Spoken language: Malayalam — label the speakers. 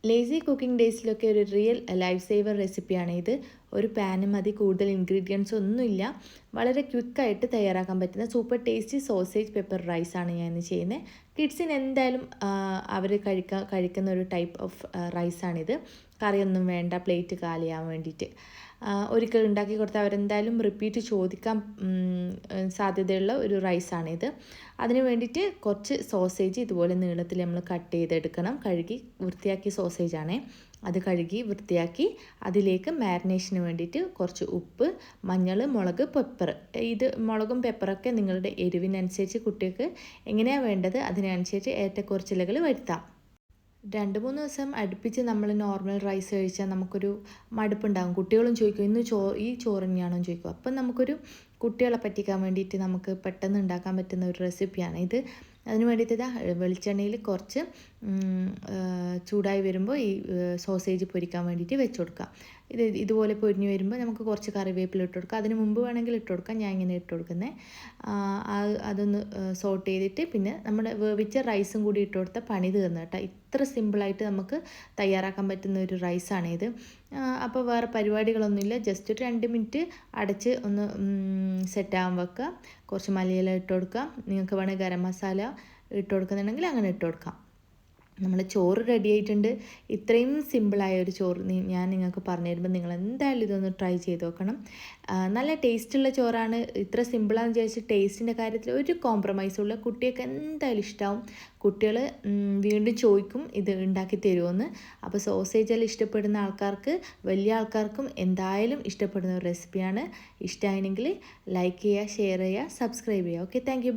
Speaker 1: ലേസി കുക്കിംഗ് ഡേയ്സിലൊക്കെ ഒരു റിയൽ ലൈഫ് സേവർ റെസിപ്പിയാണ് ഇത്. ഒരു പാന് മതി, കൂടുതൽ ഇൻഗ്രീഡിയൻസ് ഒന്നുമില്ല. വളരെ ക്വിക്കായിട്ട് തയ്യാറാക്കാൻ പറ്റുന്ന സൂപ്പർ ടേസ്റ്റി സോസേജ് പെപ്പർ റൈസാണ് ഞാൻ ഇന്ന് ചെയ്യുന്നത്. കിഡ്സിന് എന്തായാലും അവർ കഴിക്കുന്ന ഒരു ടൈപ്പ് ഓഫ് റൈസാണിത്. കറിയൊന്നും വേണ്ട, പ്ലേറ്റ് കാലിയാവാൻ വേണ്ടിയിട്ട്. ഒരിക്കൽ ഉണ്ടാക്കി കൊടുത്താൽ അവരെന്തായാലും റിപ്പീറ്റ് ചോദിക്കാൻ സാധ്യതയുള്ള ഒരു റൈസാണിത്. അതിന് വേണ്ടിയിട്ട് കുറച്ച് സോസേജ് ഇതുപോലെ നീളത്തിൽ നമ്മൾ കട്ട് ചെയ്തെടുക്കണം. കഴുകി വൃത്തിയാക്കിയ സോസേജാണേ. അത് കഴുകി വൃത്തിയാക്കി അതിലേക്ക് മാരിനേഷന് വേണ്ടിയിട്ട് കുറച്ച് ഉപ്പ്, മഞ്ഞൾ, മുളക്, പെപ്പർ. ഇത് മുളകും പെപ്പറൊക്കെ നിങ്ങളുടെ എരിവിനനുസരിച്ച് കുട്ടികൾക്ക് എങ്ങനെയാണ് വേണ്ടത് അതിനനുസരിച്ച് ഏറ്റക്കുറച്ചിലുകൾ വരുത്താം. 2-3 ദിവസം അടുപ്പിച്ച് നമ്മൾ നോർമൽ റൈസ് കഴിച്ചാൽ നമുക്കൊരു മടുപ്പുണ്ടാകും. കുട്ടികളും ചോദിക്കും ഇന്ന് ഈ ചോറ് തന്നെയാണോ ചോദിക്കും. അപ്പം നമുക്കൊരു കുട്ടികളെ പറ്റിക്കാൻ വേണ്ടിയിട്ട് നമുക്ക് പെട്ടെന്ന് ഉണ്ടാക്കാൻ പറ്റുന്ന ഒരു റെസിപ്പിയാണ് ഇത്. അതിന് വേണ്ടിയിട്ട് വെളിച്ചെണ്ണയിൽ കുറച്ച് ചൂടായി വരുമ്പോൾ ഈ സോസേജ് പൊരിക്കാൻ വേണ്ടിയിട്ട് വെച്ച് കൊടുക്കാം. ഇതുപോലെ പൊരിഞ്ഞ് വരുമ്പോൾ നമുക്ക് കുറച്ച് കറിവേപ്പില ഇട്ട് കൊടുക്കാം. അതിന് മുമ്പ് വേണമെങ്കിൽ ഇട്ട് കൊടുക്കാം. ഞാൻ ഇങ്ങനെ ഇട്ട് കൊടുക്കുന്നത്. അതൊന്ന് സോട്ട് ചെയ്തിട്ട് പിന്നെ നമ്മുടെ വേവിച്ച റൈസും കൂടി ഇട്ട് കൊടുത്താൽ പണി തീർന്നു കേട്ടോ. ഇത്ര സിമ്പിളായിട്ട് നമുക്ക് തയ്യാറാക്കാൻ പറ്റുന്ന ഒരു റൈസാണിത്. അപ്പോൾ വേറെ പരിപാടികളൊന്നുമില്ല. ജസ്റ്റ് ഒരു 2 മിനിറ്റ് അടച്ച് ഒന്ന് സെറ്റാകാൻ വെക്കുക. കുറച്ച് മല്ലിയില ഇട്ട് കൊടുക്കാം. നിങ്ങൾക്ക് വേണമെങ്കിൽ ഗരം മസാല ഇട്ട് കൊടുക്കുന്നുണ്ടെങ്കിൽ അങ്ങനെ ഇട്ട് കൊടുക്കാം. നമ്മുടെ ചോറ് റെഡി ആയിട്ടുണ്ട്. ഇത്രയും സിമ്പിളായ ഒരു ചോറ് ഞാൻ നിങ്ങൾക്ക് പറഞ്ഞു തരുമ്പോൾ നിങ്ങൾ എന്തായാലും ഇതൊന്ന് ട്രൈ ചെയ്ത് നോക്കണം. നല്ല ടേസ്റ്റുള്ള ചോറാണ്. ഇത്ര സിമ്പിളാണെന്ന് വിചാരിച്ച് ടേസ്റ്റിൻ്റെ കാര്യത്തിൽ ഒരു കോംപ്രമൈസുള്ള, കുട്ടികൾക്ക് എന്തായാലും ഇഷ്ടമാവും. കുട്ടികൾ വീണ്ടും ചോദിക്കും ഇത് ഉണ്ടാക്കി തരുമോയെന്ന്. അപ്പോൾ സോസേജെല്ലാം ഇഷ്ടപ്പെടുന്ന ആൾക്കാർക്ക്, വലിയ ആൾക്കാർക്കും എന്തായാലും ഇഷ്ടപ്പെടുന്ന ഒരു റെസിപ്പിയാണ്. ഇഷ്ടമായെങ്കിൽ ലൈക്ക് ചെയ്യുക, ഷെയർ ചെയ്യുക, സബ്സ്ക്രൈബ് ചെയ്യുക. Okay, thank you.